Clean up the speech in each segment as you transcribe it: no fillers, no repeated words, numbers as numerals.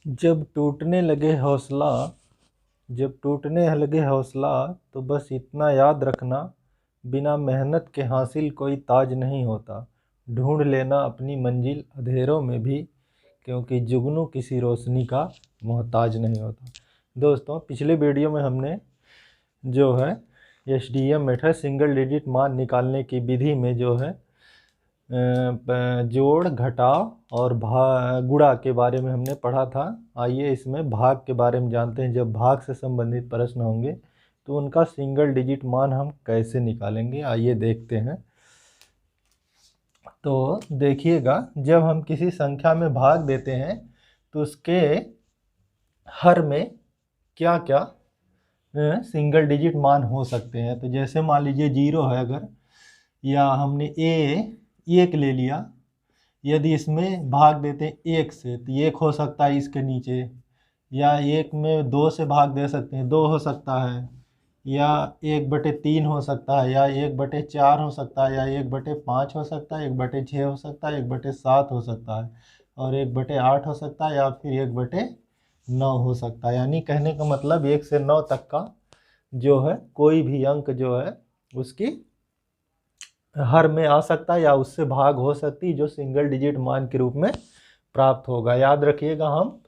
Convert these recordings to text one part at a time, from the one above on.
जब टूटने लगे हौसला जब टूटने लगे हौसला तो बस इतना याद रखना, बिना मेहनत के हासिल कोई ताज नहीं होता। ढूंढ लेना अपनी मंजिल अंधेरों में भी, क्योंकि जुगनू किसी रोशनी का मोहताज नहीं होता। दोस्तों, पिछले वीडियो में हमने जो है एसडीएम मेथड सिंगल डिजिट मान निकालने की विधि में जो है जोड़, घटाव और गुणा के बारे में हमने पढ़ा था। आइए इसमें भाग के बारे में जानते हैं। जब भाग से संबंधित प्रश्न होंगे तो उनका सिंगल डिजिट मान हम कैसे निकालेंगे, आइए देखते हैं। तो देखिएगा, जब हम किसी संख्या में भाग देते हैं तो उसके हर में क्या क्या सिंगल डिजिट मान हो सकते हैं। तो जैसे मान लीजिए 0 है अगर, या हमने एक ले लिया, यदि इसमें भाग देते हैं 1 से तो 1 हो सकता है इसके नीचे, या 1 में 2 से भाग दे सकते हैं, 2 हो सकता है, या 1/3 हो सकता है, या 1/4 हो सकता है, या 1/5 हो सकता है, 1/6 हो सकता है, 1/7 हो सकता है, और 1/8 हो सकता है, या फिर 1/9 हो सकता है। यानी कहने का मतलब 1 से 9 तक का जो है कोई भी अंक जो है उसकी हर में आ सकता है या उससे भाग हो सकती है, जो सिंगल डिजिट मान के रूप में प्राप्त होगा। याद रखिएगा, हम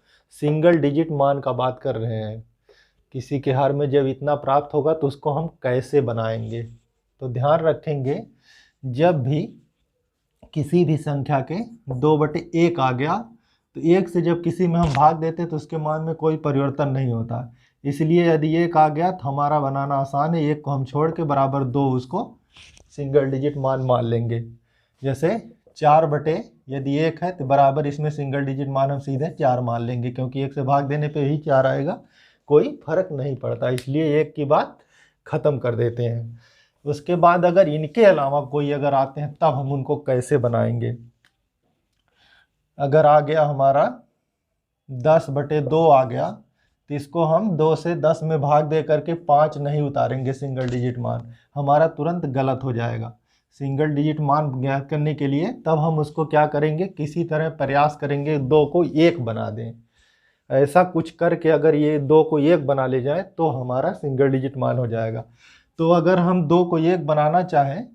सिंगल डिजिट मान का बात कर रहे हैं। किसी के हर में जब इतना प्राप्त होगा तो उसको हम कैसे बनाएंगे, तो ध्यान रखेंगे, जब भी किसी भी संख्या के 2/1 आ गया तो 1 से जब किसी में हम भाग देते तो उसके मान में कोई परिवर्तन नहीं होता। इसलिए यदि 1 आ गया तो हमारा बनाना आसान है, 1 को हम छोड़ के बराबर 2 उसको सिंगल डिजिट मान लेंगे। जैसे 4 यदि 1 है तो बराबर इसमें सिंगल डिजिट मान हम सीधे 4 मान लेंगे, क्योंकि 1 से भाग देने पे ही 4 आएगा, कोई फर्क नहीं पड़ता। इसलिए 1 की बात खत्म कर देते हैं। उसके बाद अगर इनके अलावा कोई अगर आते हैं तब हम उनको कैसे बनाएंगे। अगर आ गया हमारा 10/2 आ गया तो इसको हम 2 से 10 में भाग दे करके 5 नहीं उतारेंगे सिंगल डिजिट मान, हमारा तुरंत गलत हो जाएगा। सिंगल डिजिट मान ज्ञात करने के लिए तब हम उसको क्या करेंगे, किसी तरह प्रयास करेंगे 2 को 1 बना दें। ऐसा कुछ करके अगर ये 2 को 1 बना ले जाए तो हमारा सिंगल डिजिट मान हो जाएगा। तो अगर हम 2 को 1 बनाना चाहें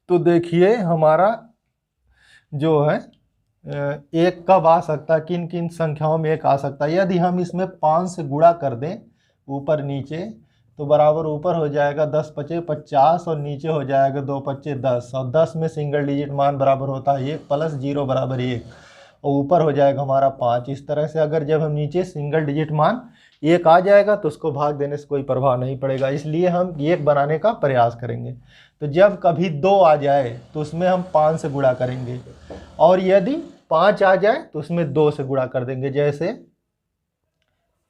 तो देखिए हमारा जो है 1 कब आ सकता है, किन किन संख्याओं में 1 आ सकता है। यदि हम इसमें 5 से गुणा कर दें ऊपर नीचे तो बराबर ऊपर हो जाएगा 10×5 = 50 और नीचे हो जाएगा 2×5 = 10, और 10 में सिंगल डिजिट मान बराबर होता है 1 + 0 = 1, और ऊपर हो जाएगा हमारा 5। इस तरह से अगर जब हम नीचे सिंगल डिजिट मान 1 आ जाएगा तो उसको भाग देने से कोई प्रभाव नहीं पड़ेगा, इसलिए हम 1 बनाने का प्रयास करेंगे। तो जब कभी 2 आ जाए तो उसमें हम 5 से गुणा करेंगे, और यदि 5 आ जाए तो उसमें 2 से गुणा कर देंगे। जैसे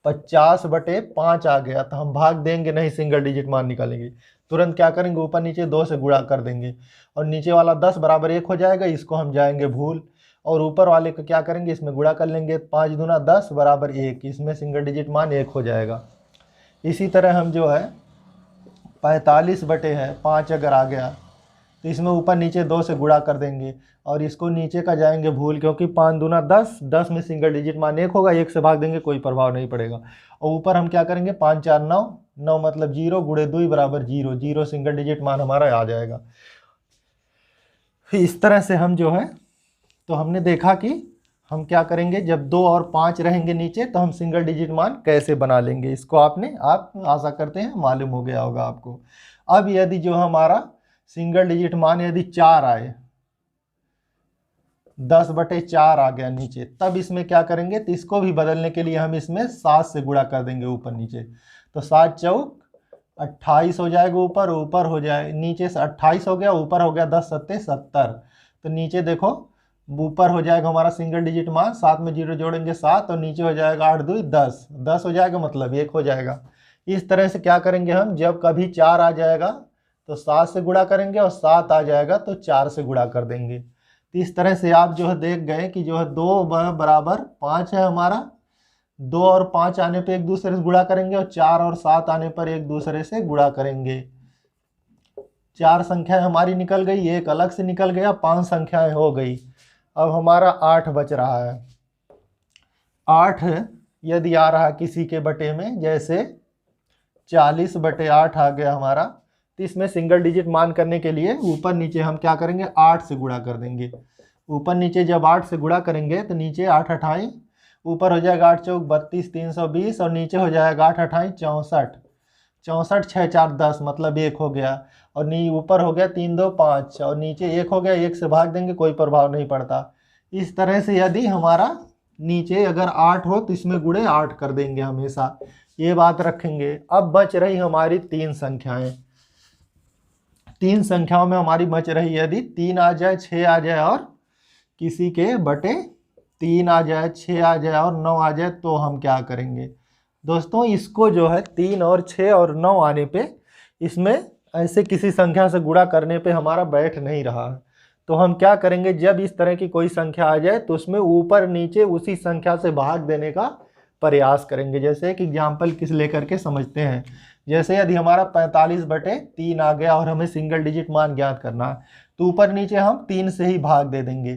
50/5 आ गया तो हम भाग देंगे नहीं, सिंगल डिजिट मान निकालेंगे। तुरंत क्या करेंगे, ऊपर नीचे 2 से गुणा कर देंगे, और नीचे वाला 10 = 1 हो जाएगा, इसको हम जाएंगे भूल, और ऊपर वाले को क्या करेंगे, इसमें गुणा कर लेंगे। 5 दूना 10 = 1, इसमें सिंगल डिजिट मान 1 हो जाएगा। इसी तरह हम जो है 45/5 अगर आ गया तो इसमें ऊपर नीचे 2 से गुणा कर देंगे, और इसको नीचे का जाएंगे भूल, क्योंकि 5 दूना 10, 10 में सिंगल डिजिट मान 1 होगा, 1 से भाग देंगे कोई प्रभाव नहीं पड़ेगा। और ऊपर हम क्या करेंगे, 5 4 9, 9 मतलब 0, × 2 = 0, 0 सिंगल डिजिट मान हमारा आ जाएगा। फिर इस तरह से हम जो है, तो हमने देखा कि हम क्या करेंगे, जब 2 और 5 रहेंगे नीचे तो हम सिंगल डिजिट मान कैसे बना लेंगे। इसको आप आशा करते हैं मालूम हो गया होगा आपको। अब यदि जो हमारा सिंगल डिजिट मान यदि 4 आए, 10/4 आ गया नीचे, तब इसमें क्या करेंगे, तो इसको भी बदलने के लिए हम इसमें 7 से गुणा कर देंगे ऊपर नीचे। तो 7 चौक 28 हो जाएगा, ऊपर हो जाए, नीचे से 28 हो गया, ऊपर हो गया 10 7 70। तो नीचे देखो ऊपर हो जाएगा हमारा सिंगल डिजिट मान, 7 में 0 जोड़ेंगे 7, और नीचे हो जाएगा 8 2 10, 10 हो जाएगा, मतलब 1 हो जाएगा। इस तरह से क्या करेंगे हम, जब कभी 4 आ जाएगा तो 7 से गुणा करेंगे, और 7 आ जाएगा तो 4 से गुणा कर देंगे। तो इस तरह से आप जो है देख गए कि जो है 2 = 5 है हमारा, 2 और 5 आने पे एक दूसरे से गुणा करेंगे, और 4 और 7 आने पर एक दूसरे से गुणा करेंगे। 4 संख्याएं हमारी निकल गई, एक अलग से निकल गया, 5 संख्याएं हो गई। अब हमारा 8 बच रहा है। 8 यदि आ रहा किसी के बटे में, जैसे 40/8 आ गया हमारा, तो इसमें सिंगल डिजिट मान करने के लिए ऊपर नीचे हम क्या करेंगे, 8 से गुणा कर देंगे। ऊपर नीचे जब 8 से गुणा करेंगे तो नीचे 8 अठाई, ऊपर हो जाएगा 8 चौक 32 320 और नीचे हो जाएगा 8 अठाई 64, 64 6 4 10 मतलब 1 हो गया, और ऊपर हो गया 3 2 5 और नीचे 1 हो गया, 1 से भाग देंगे कोई प्रभाव नहीं पड़ता। इस तरह से यदि हमारा नीचे अगर 8 हो तो इसमें गुणे 8 कर देंगे हमेशा, ये बात रखेंगे। अब बच रही हमारी 3 संख्याएं, 3 संख्याओं में हमारी बच रही, यदि 3 आ जाए 6 आ जाए और किसी के बटे 3 आ जाए 6 आ जाए और 9 आ जाए, तो हम क्या करेंगे दोस्तों, इसको जो है 3 और 6 और 9 आने पे, इसमें ऐसे किसी संख्या से गुणा करने पे हमारा बैठ नहीं रहा है। तो हम क्या करेंगे, जब इस तरह की कोई संख्या आ जाए तो उसमें ऊपर नीचे उसी संख्या से भाग देने का प्रयास करेंगे। जैसे एक एग्जाम्पल किस लेकर के समझते हैं, जैसे यदि हमारा 45/3 आ गया और हमें सिंगल डिजिट मान ज्ञात करना है, तो ऊपर नीचे हम 3 से ही भाग दे देंगे।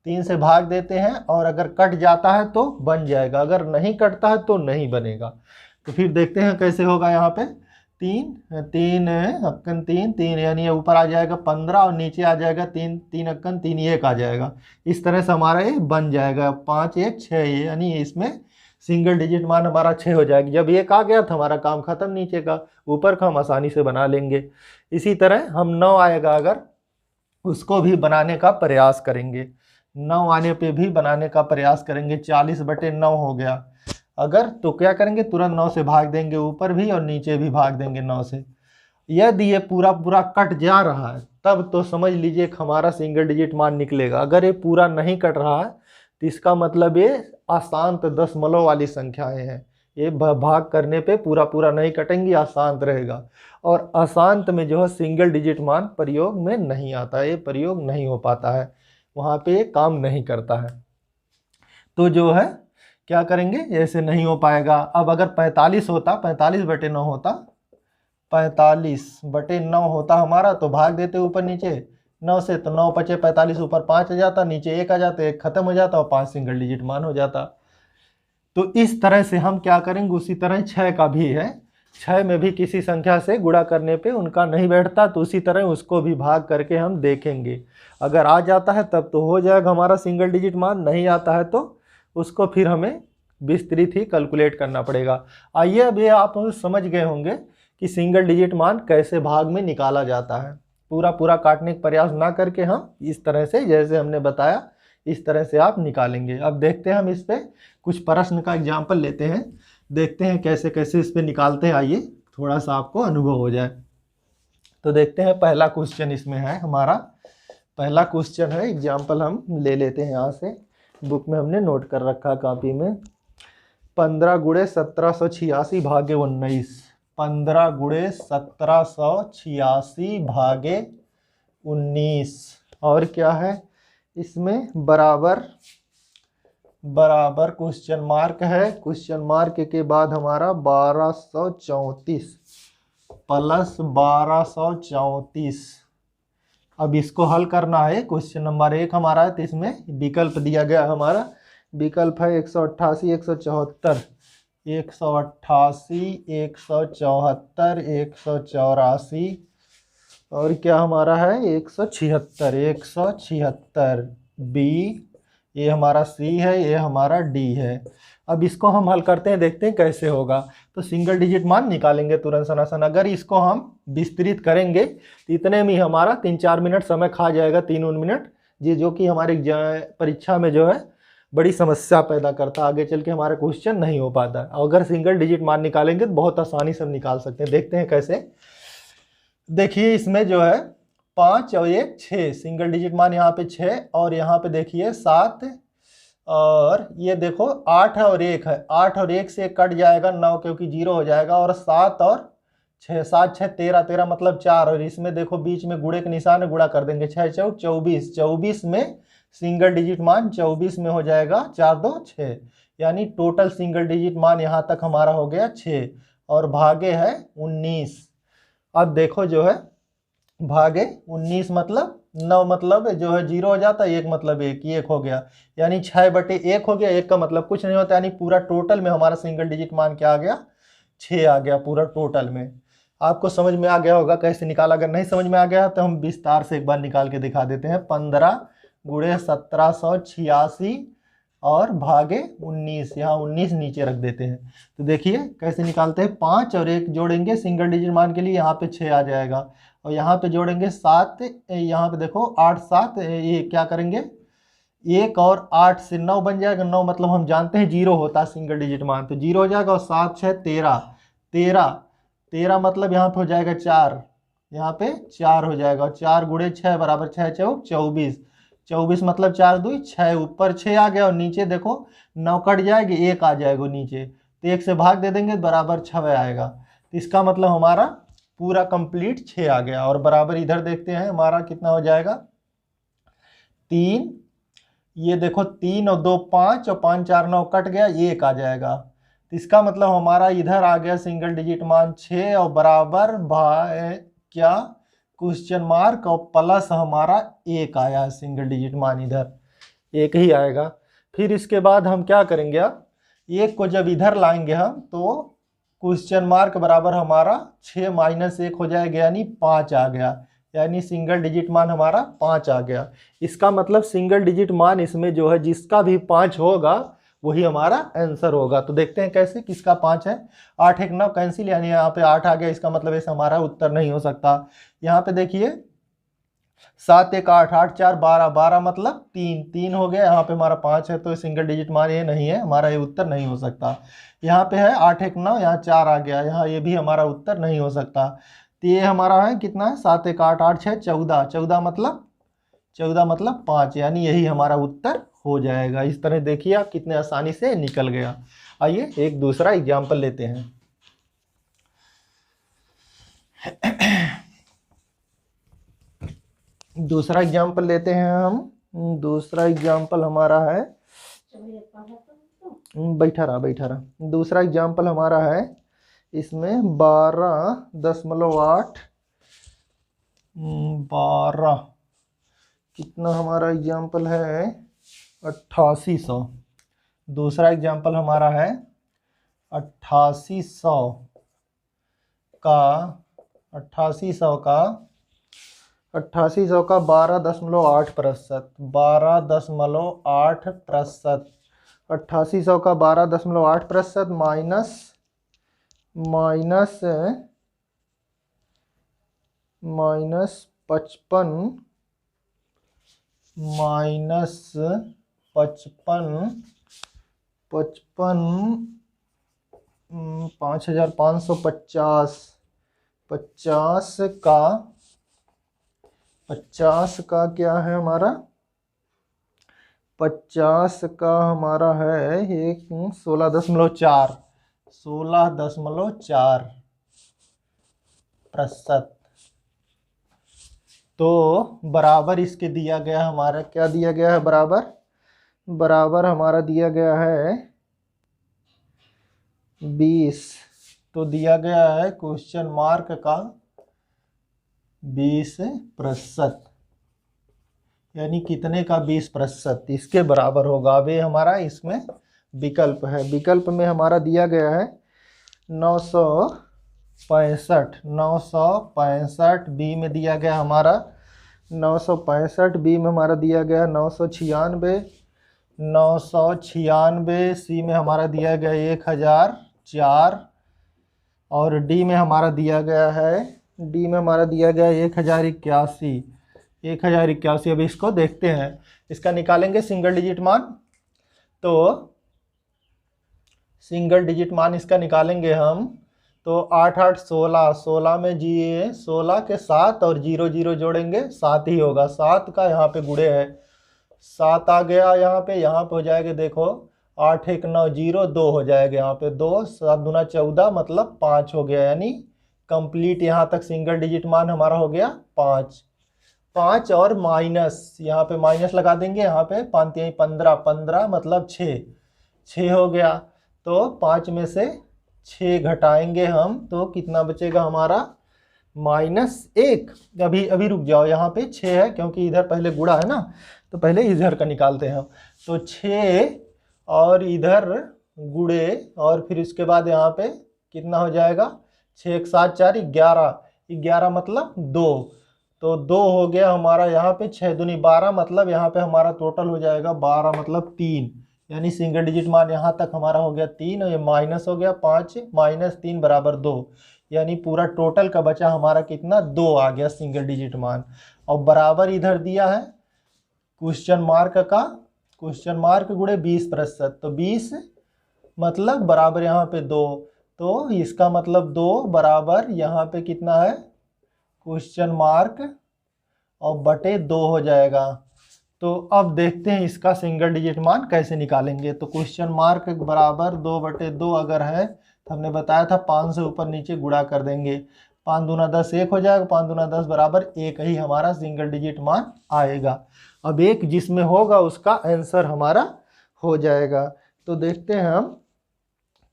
3 से भाग देते हैं और अगर कट जाता है तो बन जाएगा, अगर नहीं कटता है तो नहीं बनेगा। तो फिर देखते हैं कैसे होगा। यहाँ पे 3 अक्कन 3 यानी ऊपर आ जाएगा 15 और नीचे आ जाएगा 3 अक्कन 3 1 आ जाएगा। इस तरह से हमारा ये बन जाएगा 5 1 6, यानी इसमें सिंगल डिजिट मान हमारा 6 हो जाएगी। जब 1 आ गया तो हमारा काम खत्म, नीचे का ऊपर का हम आसानी से बना लेंगे। इसी तरह हम 9 आएगा अगर, उसको भी बनाने का प्रयास करेंगे, 9 आने पे भी बनाने का प्रयास करेंगे। 40/9 हो गया अगर, तो क्या करेंगे, तुरंत 9 से भाग देंगे, ऊपर भी और नीचे भी भाग देंगे 9 से। यदि ये पूरा पूरा कट जा रहा है तब तो समझ लीजिए कि हमारा सिंगल डिजिट मान निकलेगा। अगर ये पूरा नहीं कट रहा है तो इसका मतलब ये अशांत दशमलव वाली संख्याएं हैं, ये भाग करने पे पूरा पूरा नहीं कटेंगी, अशांत रहेगा। और अशांत में जो है सिंगल डिजिट मान प्रयोग में नहीं आता है, ये प्रयोग नहीं हो पाता है, वहाँ पे ये काम नहीं करता है। तो जो है क्या करेंगे, ऐसे नहीं हो पाएगा। अब अगर 45 होता, 45/9 होता, 45/9 होता हमारा, तो भाग देते ऊपर नीचे 9 से, तो 9 5 45, ऊपर 5 आ जाता, नीचे 1 आ जाता, 1 खत्म हो जाता और 5 सिंगल डिजिट मान हो जाता। तो इस तरह से हम क्या करेंगे, उसी तरह 6 का भी है, 6 में भी किसी संख्या से गुणा करने पे उनका नहीं बैठता, तो उसी तरह उसको भी भाग करके हम देखेंगे। अगर आ जाता है तब तो हो जाएगा हमारा सिंगल डिजिट मान, नहीं आता है तो उसको फिर हमें विस्तृत ही कैलकुलेट करना पड़ेगा। आइए अभी आप समझ गए होंगे कि सिंगल डिजिट मान कैसे भाग में निकाला जाता है। पूरा पूरा काटने का प्रयास ना करके हम इस तरह से, जैसे हमने बताया, इस तरह से आप निकालेंगे। अब देखते हैं हम इस पे कुछ प्रश्न का एग्जाम्पल लेते हैं, देखते हैं कैसे कैसे इस पे निकालते हैं। आइए थोड़ा सा आपको अनुभव हो जाए। तो देखते हैं पहला क्वेश्चन इसमें है हमारा, पहला क्वेश्चन है, एग्जाम्पल हम ले लेते हैं यहाँ से, बुक में हमने नोट कर रखा कॉपी में। 15 × 1786 भागे 19, 15 × 1786 भागे 19, और क्या है इसमें, बराबर बराबर क्वेश्चन मार्क है, क्वेश्चन मार्क के बाद हमारा 1234 प्लस 1234। अब इसको हल करना है। क्वेश्चन नंबर 1 हमारा है, तो इसमें विकल्प दिया गया हमारा, विकल्प है 188 174, 188 174 184, और क्या हमारा है 176, 176 बी, ये हमारा सी है, ये हमारा डी है। अब इसको हम हल करते हैं, देखते हैं कैसे होगा। तो सिंगल डिजिट मान निकालेंगे तुरंत सनासन। अगर इसको हम विस्तृत करेंगे तो इतने में हमारा 3-4 मिनट समय खा जाएगा, 3-4 मिनट जी, जो कि हमारी परीक्षा में जो है बड़ी समस्या पैदा करता है, आगे चल के हमारा क्वेश्चन नहीं हो पाता। अगर सिंगल डिजिट मान निकालेंगे तो बहुत आसानी से हम निकाल सकते हैं। देखते हैं कैसे। देखिए इसमें जो है 5 और 1 6, सिंगल डिजिट मान यहाँ पे 6 और यहाँ पे देखिए 7, और ये देखो 8 और 1 है, 8 और 1 से कट जाएगा 9 क्योंकि 0 हो जाएगा, और 7 और 6, 7 6 13, 13 मतलब 4, और इसमें देखो बीच में गुणे के निशान है, गुणा कर देंगे, 6 चौक 24, 24 में सिंगल डिजिट मान 24 में हो जाएगा 4 2 6, यानी टोटल सिंगल डिजिट मान यहाँ तक हमारा हो गया 6, और भागे है 19। अब देखो जो है भागे 19 मतलब 9 मतलब जो है 0 हो जाता है, 1 मतलब 1 हो गया, यानी 6/1 हो गया। 1 का मतलब कुछ नहीं होता, यानी पूरा टोटल में हमारा सिंगल डिजिट मान क्या आ गया, 6 आ गया पूरा टोटल में। आपको समझ में आ गया होगा कैसे निकाला। अगर नहीं समझ में आ गया तो हम विस्तार से एक बार निकाल के दिखा देते हैं। 15 गुणे 1786 और भागे 19, यहाँ 19 नीचे रख देते हैं। तो देखिए कैसे निकालते हैं। 5 और 1 जोड़ेंगे सिंगल डिजिट मान के लिए, यहाँ पे 6 आ जाएगा, और यहाँ पे जोड़ेंगे 7, यहाँ पे देखो 8 7, ये क्या करेंगे 1 और 8 से 9 बन जाएगा। 9 मतलब हम जानते हैं 0 होता है सिंगल डिजिट मान, तो 0 हो जाएगा। और 7 6 13, 13 मतलब यहाँ पे हो जाएगा 4, यहाँ पे 4 हो जाएगा। और 4 गुणे 6 बराबर 6 चौक 24, 24 मतलब 4 2 6, ऊपर 6 आ गया और नीचे देखो 9 कट जाएगी, 1 आ जाएगा नीचे, तो 1 से भाग दे देंगे बराबर 6 आएगा। तो इसका मतलब हमारा पूरा कंप्लीट 6 आ गया। और बराबर इधर देखते हैं हमारा कितना हो जाएगा, 3, ये देखो 3 और 2 5, और 5 4 9 कट गया, 1 आ जाएगा। तो इसका मतलब हमारा इधर आ गया सिंगल डिजिट मान 6, और बराबर क्या क्वेश्चन मार्क और प्लस हमारा 1 आया सिंगल डिजिट मान, इधर 1 ही आएगा। फिर इसके बाद हम क्या करेंगे, अब 1 को जब इधर लाएंगे हम तो क्वेश्चन मार्क बराबर हमारा 6 - 1 हो जाएगा, यानी 5 आ गया, यानी सिंगल डिजिट मान हमारा 5 आ गया। इसका मतलब सिंगल डिजिट मान इसमें जो है जिसका भी 5 होगा वही हमारा आंसर होगा। तो देखते हैं कैसे, किसका 5 है। 8 1 9 कैंसिल, यानी यहाँ पे 8 आ गया, इसका मतलब ऐसा हमारा उत्तर नहीं हो सकता। यहाँ पे देखिए 7 1 8, 8 4 12, 12 मतलब 3 हो गया, यहाँ पे हमारा 5 है, तो सिंगल डिजिट मान ये नहीं है हमारा, ये उत्तर नहीं हो सकता। यहाँ पे है 8 1 9, यहाँ 4 आ गया, यहाँ ये भी हमारा उत्तर नहीं हो सकता। तो ये हमारा है कितना है, 7 1 8 8 6 14, 14 मतलब 5, यानी यही हमारा उत्तर हो जाएगा। इस तरह देखिए आप कितने आसानी से निकल गया। आइए एक दूसरा एग्जाम्पल लेते हैं। दूसरा एग्जाम्पल लेते हैं हम। दूसरा एग्जाम्पल हमारा है, बैठा रहा। दूसरा एग्जाम्पल हमारा है, इसमें 12.8 12 कितना हमारा एग्जाम्पल है 8800। दूसरा एग्जाम्पल हमारा है 8800 का 12.8%, 12.8%, 8800 का 12.8% माइनस 5550 50 का क्या है हमारा, 50 का हमारा है एक 16.4%। तो बराबर इसके दिया गया हमारा, क्या दिया गया है, बराबर हमारा दिया गया है 20। तो दिया गया है क्वेश्चन मार्क का 20%, यानी कितने का 20%, इसके बराबर होगा। अब ये हमारा इसमें विकल्प है, विकल्प में हमारा दिया गया है 965, बी में दिया गया हमारा 965, बी में हमारा दिया गया 996, सी में हमारा दिया गया 1004, और डी में हमारा दिया गया है 1081। अब इसको देखते हैं, इसका निकालेंगे सिंगल डिजिट मान। तो सिंगल डिजिट मान इसका निकालेंगे हम, तो 8 8 16, 16 में जी 16 के 7 और 0 0 जोड़ेंगे 7 ही होगा। 7 का यहाँ पे गुणे है, 7 आ गया यहाँ पे हो जाएगा देखो 8 1 9 0 2 हो जाएगा, यहाँ पे 2 7 दूना 14 मतलब 5 हो गया, यानी कंप्लीट यहाँ तक सिंगल डिजिट मान हमारा हो गया 5 और माइनस, यहाँ पे माइनस लगा देंगे, यहाँ पे 5 15 मतलब 6 हो गया। तो 5 में से 6 घटाएंगे हम तो कितना बचेगा हमारा -1। अभी अभी रुक जाओ, यहाँ पे 6 है क्योंकि इधर पहले गुणा है ना, तो पहले इधर का निकालते हैं हम। तो 6 और इधर गुणे, और फिर इसके बाद यहाँ पे कितना हो जाएगा, 6 1 7 4 11, 11 मतलब 2, तो 2 हो गया हमारा यहाँ पे, 6 दूनी 12 मतलब यहाँ पे हमारा टोटल हो जाएगा 12 मतलब 3, यानी सिंगल डिजिट मान यहाँ तक हमारा हो गया 3, और ये माइनस हो गया 5 -3 बराबर 2, यानी पूरा टोटल का बचा हमारा कितना, 2 आ गया सिंगल डिजिट मान। और बराबर इधर दिया है क्वेश्चन मार्क का, क्वेश्चन मार्क गुणे 20%, तो 20 मतलब बराबर यहाँ पे 2, तो इसका मतलब 2 बराबर यहाँ पे कितना है, क्वेश्चन मार्क और बटे 2 हो जाएगा। तो अब देखते हैं इसका सिंगल डिजिट मान कैसे निकालेंगे। तो क्वेश्चन मार्क बराबर 2 बटे 2 अगर है तो हमने बताया था 5 से ऊपर नीचे गुणा कर देंगे, 5 दूना 10 1 हो जाएगा, 5 दूना 10 बराबर 1 ही हमारा सिंगल डिजिट मान आएगा। अब एक जिसमें होगा उसका आंसर हमारा हो जाएगा। तो देखते हैं हम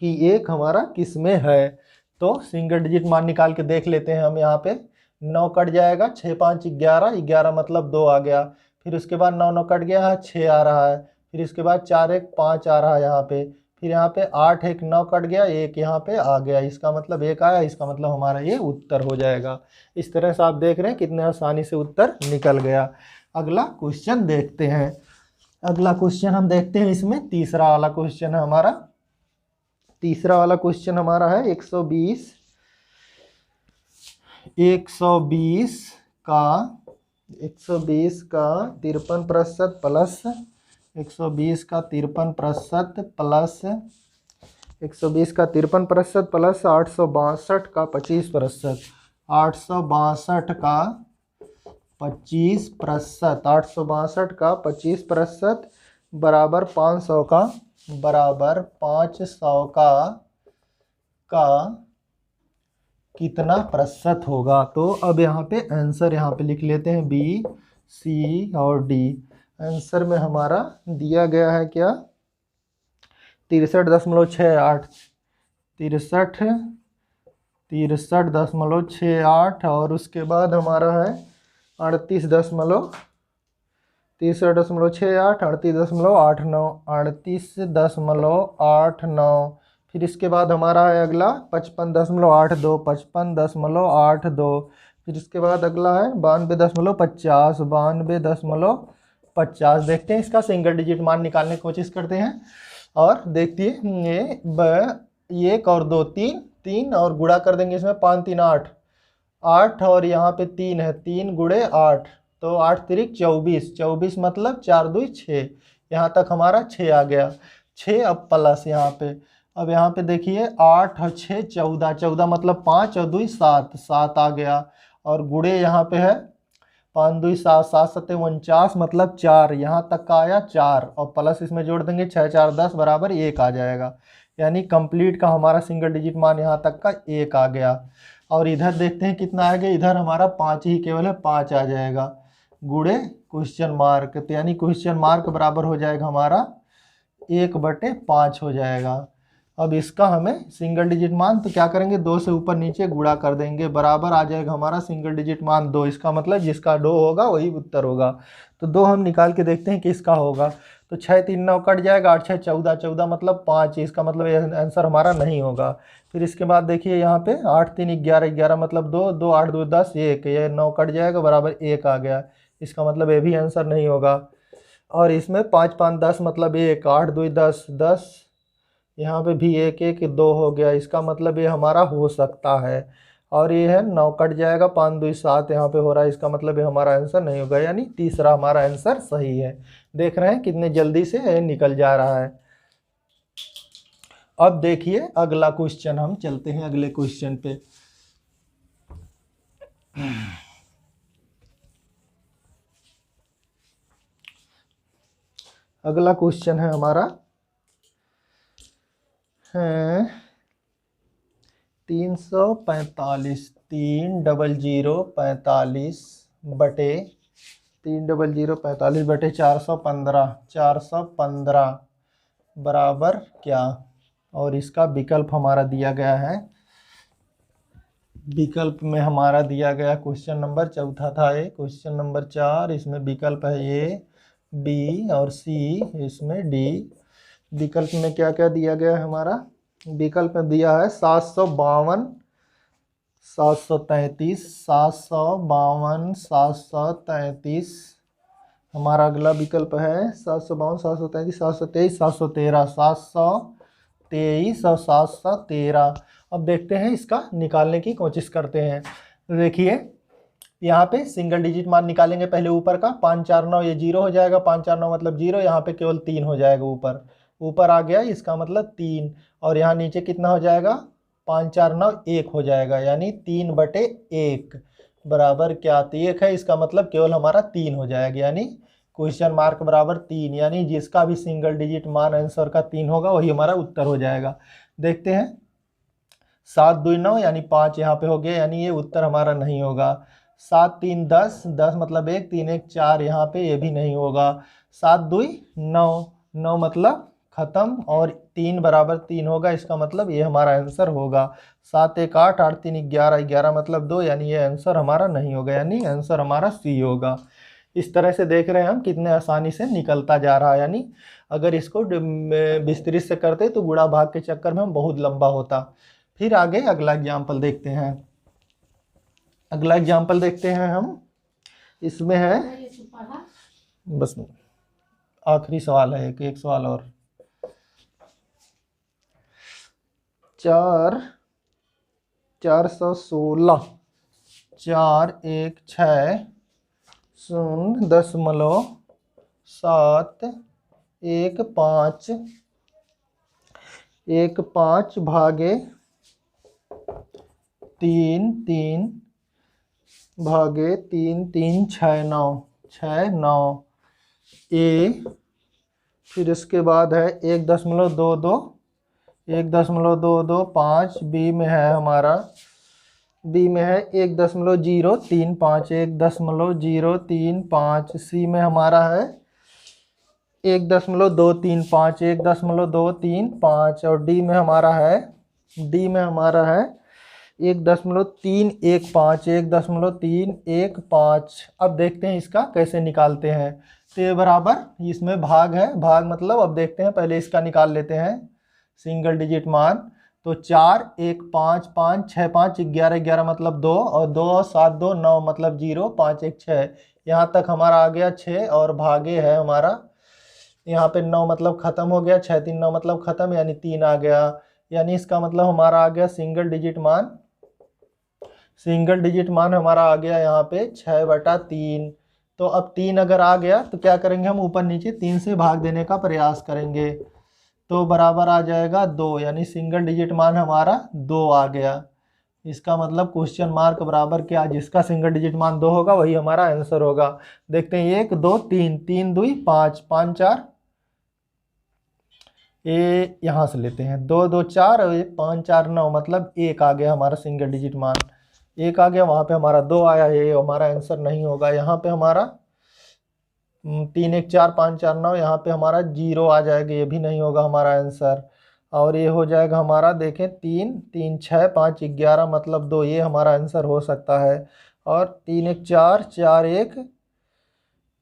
कि एक हमारा किस में है। तो सिंगल डिजिट मान निकाल के देख लेते हैं हम। यहाँ पे 9 कट जाएगा, 6 5 11, 11 मतलब 2 आ गया, फिर उसके बाद 9 9 कट गया है, 6 आ रहा है, फिर इसके बाद 4 1 5 आ रहा है यहाँ पे, फिर यहाँ पे 8 1 9 कट गया, 1 यहाँ पे आ गया, इसका मतलब 1 आया, इसका मतलब हमारा ये उत्तर हो जाएगा। इस तरह से आप देख रहे हैं कितने आसानी से उत्तर निकल गया। अगला क्वेश्चन देखते हैं। अगला क्वेश्चन हम देखते हैं, इसमें तीसरा वाला क्वेश्चन है हमारा। तीसरा वाला क्वेश्चन हमारा है 120 का 53% प्लस 120 का 53% प्लस 120 का 53% प्लस 862 का 25%, 862 का 25%, 862 का 25% बराबर 500 का, बराबर 500 का कितना प्रतिशत होगा। तो अब यहाँ पे आंसर यहाँ पे लिख लेते हैं बी सी और डी। आंसर में हमारा दिया गया है क्या, 63.68, 63.68, और उसके बाद हमारा है 38.68, 38.89, 38.89। फिर इसके बाद हमारा है अगला 55.82, 55.82। फिर इसके बाद अगला है 92.50, 92.50। देखते हैं इसका सिंगल डिजिट मान निकालने की कोशिश करते हैं। और देखिए ये 1 और 2 3 और गुणा कर देंगे इसमें, 5 3 8, 8 और यहाँ पे 3 है, 3 गुणे 8, तो 8 3 24, 24 मतलब 4 2 6, यहाँ तक हमारा 6 आ गया, 6। अब प्लस यहाँ पे, अब यहाँ पे देखिए 8 और 6 14, 14 मतलब 5 और 2 7, 7 आ गया, और गुणे यहाँ पे है 5 2 7, 7 7 49 मतलब 4, यहाँ तक का आया 4, और प्लस इसमें जोड़ देंगे 6 4 10 बराबर 1 आ जाएगा, यानी कंप्लीट का हमारा सिंगल डिजिट मान यहाँ तक का 1 आ गया। और इधर देखते हैं कितना आ गया, इधर हमारा 5 ही केवल है, 5 आ जाएगा, गुणे क्वेश्चन मार्क, तो यानी क्वेश्चन मार्क बराबर हो जाएगा हमारा 1/5 हो जाएगा। अब इसका हमें सिंगल डिजिट मान, तो क्या करेंगे, 2 से ऊपर नीचे गुणा कर देंगे, बराबर आ जाएगा हमारा सिंगल डिजिट मान 2। इसका मतलब जिसका 2 होगा वही उत्तर होगा। तो 2 हम निकाल के देखते हैं किसका होगा। तो 6 3 9 कट जाएगा, 8 6 14, 14 मतलब 5, इसका मतलब ये आंसर हमारा नहीं होगा। फिर इसके बाद देखिए यहाँ पे 8 3 11, 11 मतलब 2, 2 8 2 10 1, ये 9 कट जाएगा, बराबर 1 आ गया, इसका मतलब ये भी आंसर नहीं होगा। और इसमें 5 5 10 मतलब 1, 8 2 10, 10 यहाँ पे भी 1 1 2 हो गया, इसका मतलब ये हमारा हो सकता है। और ये है 9 कट जाएगा, 5 2 7 यहाँ पे हो रहा है, इसका मतलब ये हमारा आंसर नहीं होगा, यानी तीसरा हमारा आंसर सही है। देख रहे हैं कितने जल्दी से ये निकल जा रहा है। अब देखिए अगला क्वेश्चन, हम चलते हैं अगले क्वेश्चन पे। अगला क्वेश्चन है हमारा 345, 30045 बटे 30045 बटे 415, 415 बराबर क्या। और इसका विकल्प हमारा दिया गया है विकल्प में हमारा दिया गया क्वेश्चन नंबर चौथा था ये, क्वेश्चन नंबर 4, इसमें विकल्प है ए, बी और सी, इसमें डी। विकल्प में क्या क्या दिया गया है हमारा? विकल्प में दिया है 752, 733, 752, 733। हमारा अगला विकल्प है 752, 733, 723, 713, 723 और 713। अब देखते हैं इसका निकालने की कोशिश करते हैं। देखिए यहाँ पे सिंगल डिजिट मान निकालेंगे। पहले ऊपर का 5 4 9, ये 0 हो जाएगा, 5 4 9 मतलब 0, यहाँ पे केवल 3 हो जाएगा। ऊपर ऊपर आ गया, इसका मतलब 3। और यहाँ नीचे कितना हो जाएगा? 5 4 9 1 हो जाएगा, यानी 3/1 बराबर क्या? तो 1 है, इसका मतलब केवल हमारा 3 हो जाएगा, यानी क्वेश्चन मार्क बराबर 3। यानी जिसका भी सिंगल डिजिट मान आंसर का 3 होगा वही हमारा उत्तर हो जाएगा। देखते हैं 7 2 9 यानी 5 यहाँ पे हो गया, यानी ये उत्तर हमारा नहीं होगा। 7 3 10, 10 मतलब 1, 3 1 4, यहाँ पे ये भी नहीं होगा। 7 2 9, 9 मतलब खत्म, और 3 बराबर 3 होगा, इसका मतलब ये हमारा आंसर होगा। 7 1 8, 8 3 11, 11 मतलब 2, यानी ये आंसर हमारा नहीं होगा, यानी आंसर हमारा सी होगा। इस तरह से देख रहे हैं हम कितने आसानी से निकलता जा रहा है। यानी अगर इसको विस्तृत से करते तो गुणा भाग के चक्कर में हम बहुत लंबा होता। फिर आगे अगला एग्जाम्पल देखते हैं। अगला एग्जाम्पल देखते हैं हम, इसमें है बस आखिरी सवाल है, एक सवाल और। 416 4 1 6 0.7 1 5 1 5 भागे 3 3 भागे 3 3 6 9 6 9 ए। फिर इसके बाद है 1.22 1.225। बी में है हमारा, बी में है 1.035 1.035। सी में हमारा है 1.235 1.235। और डी में हमारा है 1.315 1.315। अब देखते हैं इसका कैसे निकालते हैं। तो ये बराबर, इसमें भाग है, भाग मतलब अब देखते हैं, पहले इसका निकाल लेते हैं सिंगल डिजिट मान। तो 4 1 5 5 6 5 11 11 मतलब 2, और 2 7 2 9 मतलब 0, 5 1 6, यहाँ तक हमारा आ गया 6। और भागे है हमारा यहाँ पे 9 मतलब खत्म हो गया, 6 3 9 मतलब खत्म, यानी 3 आ गया। यानी इसका मतलब हमारा आ गया सिंगल डिजिट मान, सिंगल डिजिट मान हमारा आ गया यहाँ पे 6/3। तो अब 3 अगर आ गया तो क्या करेंगे हम? ऊपर नीचे 3 से भाग देने का प्रयास करेंगे, तो बराबर आ जाएगा 2, यानी सिंगल डिजिट मान हमारा 2 आ गया। इसका मतलब क्वेश्चन मार्क बराबर क्या? जिसका सिंगल डिजिट मान 2 होगा वही हमारा आंसर होगा। देखते हैं 1 2 3, 3 2 5, 5 4, ये यहाँ से लेते हैं 2 2 4, 5 4 9 मतलब 1 आ गया हमारा सिंगल डिजिट मान, 1 आ गया। वहाँ पे हमारा 2 आया, ये हमारा आंसर नहीं होगा। यहाँ पे हमारा 3 1 4 5 4 9, यहाँ पे हमारा 0 आ जाएगा, ये भी नहीं होगा हमारा आंसर। और ये हो जाएगा हमारा, देखें 3 3 6 5 11 मतलब 2, ये हमारा आंसर हो सकता है। और 3 1 4 4 1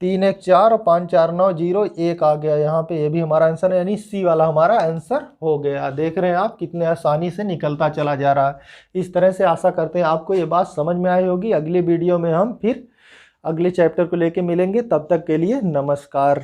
3 1 4 और 5 4 9 0, 1 आ गया यहाँ पे, ये भी हमारा आंसर है, यानी सी वाला हमारा आंसर हो गया। देख रहे हैं आप कितने आसानी से निकलता चला जा रहा है। इस तरह से आशा करते हैं आपको ये बात समझ में आई होगी। अगली वीडियो में हम फिर अगले चैप्टर को लेके मिलेंगे, तब तक के लिए नमस्कार।